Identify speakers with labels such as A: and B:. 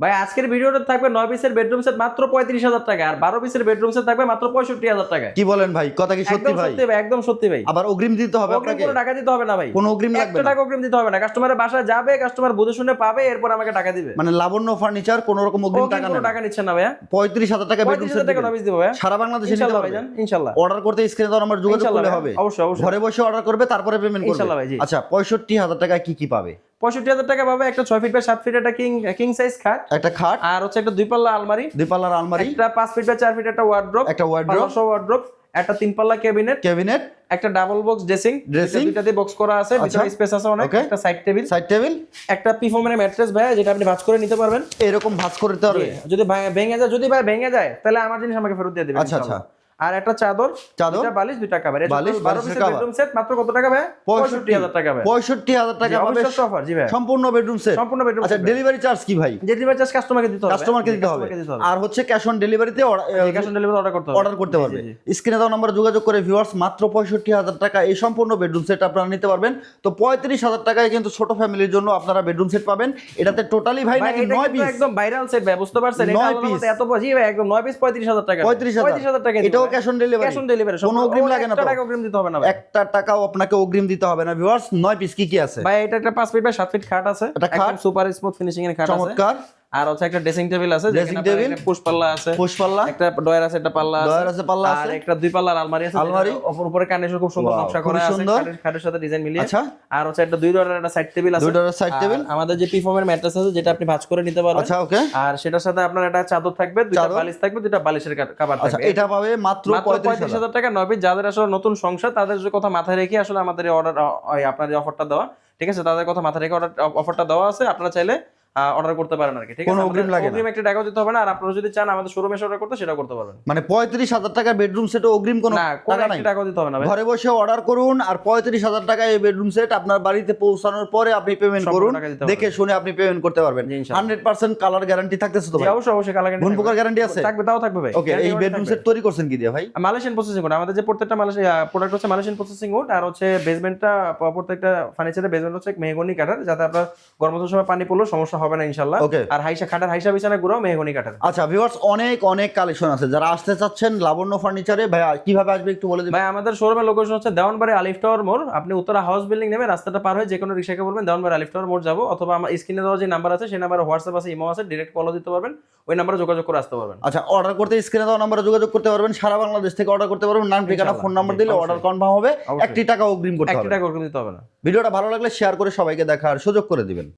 A: ভাই আজকের ভিডিওটা থাকবে 9 পিসের বেডরুম সেট মাত্র 35,000 টাকা, আর 12 পিসের বেডরুম সেট থাকবে মাত্র 65,000 টাকা।
B: কি বলেন ভাই, কথা কি সত্যি ভাই?
A: সত্যি ভাই, একদম সত্যি ভাই।
B: আবার অগ্রিম দিতে হবে
A: অগ্রিম
B: আপনাকে?
A: কোনো টাকা দিতে হবে না ভাই,
B: কোনো অগ্রিম লাগবে
A: 1
B: না?
A: টাকা অগ্রিম দিতে হবে না। কাস্টমারের বাসায় যাবে, কাস্টমার বুঝে শুনে পাবে, এরপর আমাকে টাকা দিবে।
B: মানে লাবণ্য ফার্নিচার কোনো রকম অগ্রিম টাকা
A: কোনো
B: নেই?
A: টাকা নিচ্ছে না ভাইয়া।
B: 35,000 টাকা বেডরুম সেট
A: 35,000 টাকা 9 পিস দিব ভাইয়া,
B: সারা বাংলাদেশে নিতে
A: ইনশাআল্লাহ
B: পারবে
A: ভাইজান, ইনশাআল্লাহ।
B: অর্ডার করতে স্ক্রিনে দেওয়া নাম্বার যোগাযোগ করলে হবে?
A: অবশ্যই অবশ্যই।
B: ঘরে বসে অর্ডার করবে, তারপরে পেমেন্ট করবে।
A: ইনশাআল্লাহ ভাই, জি।
B: আচ্ছা, 65,000 টাকা কি কি পাবে?
A: 65,000 টাকা পাবে একটা 6 ফিট বাই 7 ফিট একটা কিং সাইজ খাট,
B: একটা খাট,
A: আর হচ্ছে একটা 2 পাল্লা আলমারি,
B: 2 পাল্লার আলমারি,
A: একটা 5 ফিট বাই 4 ফিট একটা ওয়ার্ড্রপ,
B: একটা ওয়ার্ড্রপ,
A: একটা 3 পাল্লা ক্যাবিনেট, একটা ডাবল বক্স ড্রেসিং, দুইটাতে বক্স করা আছে, ভিতরে স্পেস আছে অনেক, একটা সাইড টেবিল, একটা পিফোমের ম্যাট্রেস ভাই, যেটা আপনি ভাঁজ করে নিতে পারবেন।
B: এরকম ভাঁজ করে দিতে হবে?
A: যদি ভাই ভেঙে যায় তাহলে আমার জিনিস আমাকে ফেরত দিয়ে দিবেন।
B: আচ্ছা আচ্ছা।
A: আর একটা চাদর, দুইটা বালিশ, দুইটা কভার, এটা 12 পিসের বেডরুম সেট মাত্র কত টাকা ভাই? 65,000 টাকা ভাই।
B: 65,000 টাকা পাবে
A: অফার, জি ভাই,
B: সম্পূর্ণ বেডরুম সেট।
A: সম্পূর্ণ বেডরুম।
B: আচ্ছা, ডেলিভারি চার্জ কি ভাই?
A: ডেলিভারি চার্জ কাস্টমারকে দিতে হবে,
B: কাস্টমারকে দিতে হবে। আর হচ্ছে ক্যাশ অন ডেলিভারিতে
A: ক্যাশ অন ডেলিভারি অর্ডার করতে হবে।
B: স্ক্রিনে দেওয়া নম্বরে যোগাযোগ করে ভিউয়ার্স মাত্র 65,000 টাকা এই সম্পূর্ণ বেডরুম সেট আপনারা নিতে পারবেন। তো 35,000 টাকায় কিন্তু ছোট ফ্যামিলির জন্য আপনারা বেডরুম সেট পাবেন। এটাতে টোটালি ভাই নাকি 9 পিস?
A: একদম ভাইরাল সেট ভাই, বুঝতে পারছেন? এটা
B: 9
A: আলাদা
B: পিস।
A: মতো এত জি ভাই, একদম 9 পিস 35,000 টাকা।
B: 35,000
A: টাকা।
B: এটাও cash on delivery?
A: Cash on delivery,
B: কোনো অগ্রিম লাগে না তো?
A: 1 টাকা অগ্রিম দিতে হবে না ভাই।
B: 1 টাকাও আপনাকে অগ্রিম দিতে হবে না ভিউয়ার্স। 9 পিস কি কি আছে
A: ভাই? এটা একটা 5 ফিট বাই 7 ফিট খাট আছে,
B: এটা খাট,
A: একদম সুপার স্মুথ ফিনিশিং এর খাট আছে,
B: চমৎকার।
A: আর হচ্ছে একটা ড্রেসিং টেবিল আছে,
B: ড্রেসিং টেবিল,
A: পুশ পাল্লা আছে, একটা ডয়ার আছে, একটা পাল্লা আছে,
B: পাল্লা
A: আর
B: আছে,
A: একটা 2 পাল্লার আলমারি আছে,
B: আলমারি
A: উপরে কার্নিশন খুব সুন্দর নকশা করা আছে, খাটের সাথে ডিজাইন মিলিয়ে।
B: আচ্ছা।
A: আর হচ্ছে একটা 2 ডয়ারের একটা সাইড টেবিল আছে,
B: 2 ডয়ারের সাইড টেবিল।
A: আমাদের যে পিফর্মের ম্যাট্রেস আছে, যেটা আপনি ভাঁজ করে নিতে পারবেন।
B: আচ্ছা, ওকে।
A: আর সেটার সাথে আপনার একটা চাদর থাকবে, দুইটা বালিশ থাকবে, দুইটা বালিশের কভার
B: আচ্ছা,
A: থাকবে।
B: এটা পাবে মাত্র
A: 35,000 টাকা। 9 পিস যাদের আসলে নতুন সংসার, তাদের কথা মাথায় রেখে আসলে আমাদের এই অর্ডার, আপনার এই অফারটা দেওয়া, ঠিক আছে? তাদের কথা মাথায় রেখে অফারটা দেওয়া আছে, আপনারা চাইলে অর্ডার করতে পারেন আর কি, ঠিক আছে?
B: কোনো অগ্রিম লাগে না,
A: অগ্রিম একটা টাকাও দিতে হবে না। আর আপনারা যদি চান আমাদের শোরুমে এসে অর্ডার করতে, সেটাও করতে পারবেন।
B: মানে 35,000 টাকা বেডরুম সেটে অগ্রিম কোনো টাকা নাই?
A: টাকাও দিতে হবে না ভাই।
B: ঘরে বসে অর্ডার করুন, আর 35,000 টাকা এই বেডরুম সেট আপনার বাড়িতে পৌঁছানোর পরে আপনি পেমেন্ট করুন, দেখে শুনে আপনি পেমেন্ট করতে পারবেন। 100% কালার গ্যারান্টি থাকতেছে তো ভাই?
A: অবশ্যই কালার গ্যারান্টি,
B: গুণ পোকার গ্যারান্টি আছে?
A: থাকবে, তাও থাকবে ভাই।
B: ওকে, এই বেডরুম সেট তৈরি করছেন কি দিয়ে ভাই?
A: Malaysian processing would. আমাদের যে প্রত্যেকটা প্রোডাক্ট হচ্ছে মালয়েশিয়ান প্রসেসিং উড, আর হচ্ছে বেসমেন্টটা, প্রত্যেকটা ফার্নিচারের বেসমেন্ট হচ্ছে মেহগনি কাঠের, যাতে আপনার গরমের সময় পানি পড়লেও সমস্যা হবে না ইনশাআল্লাহ। আর হাইসা বিছানা গুঁড়ো মেহগনি কাঠের।
B: আচ্ছা ভিউয়ার্স, অনেক কালেকশন আছে। যারা আসতে চাচ্ছেন লাবণ্য ফার্নিচারে, ভাই কিভাবে আসবে একটু বলে দিন
A: ভাই। আমাদের শোরুমের লোকেশন হচ্ছে দেওয়ানবাড়ি আলিফ টাওয়ার মোড়। আপনি উত্তরা হাউস বিল্ডিং নেমে রাস্তাটা পার হয়ে যে কোনো রিকশাকে বলবেন দেওয়ানবাড়ি আলিফ টাওয়ার মোড় যাবো, অথবা আমার স্ক্রিনে দেওয়া যে নাম্বার আছে সেই নাম্বারে হোয়াটসঅ্যাপ আছে, ইমো আছে, ডাইরেক্ট কলও দিতে পারবেন, ওই নাম্বারে যোগাযোগ করে আসতে পারবেন।
B: আচ্ছা, অর্ডার করতে স্ক্রিনে দেওয়া নাম্বারে যোগাযোগ করতে পারবেন। সারা বাংলাদেশ থেকে অর্ডার করতে পারবেন। নাম, ঠিকানা, ফোন নাম্বার দিলে অর্ডার কনফার্ম হবে। 1 টাকা অগ্রিম করতে হবে।
A: 1 টাকা অগ্রিম দিতে হবে না।
B: ভিডিওটা ভালো লাগলে শেয়ার করে সবাইকে দেখার সুযোগ করে দিবেন।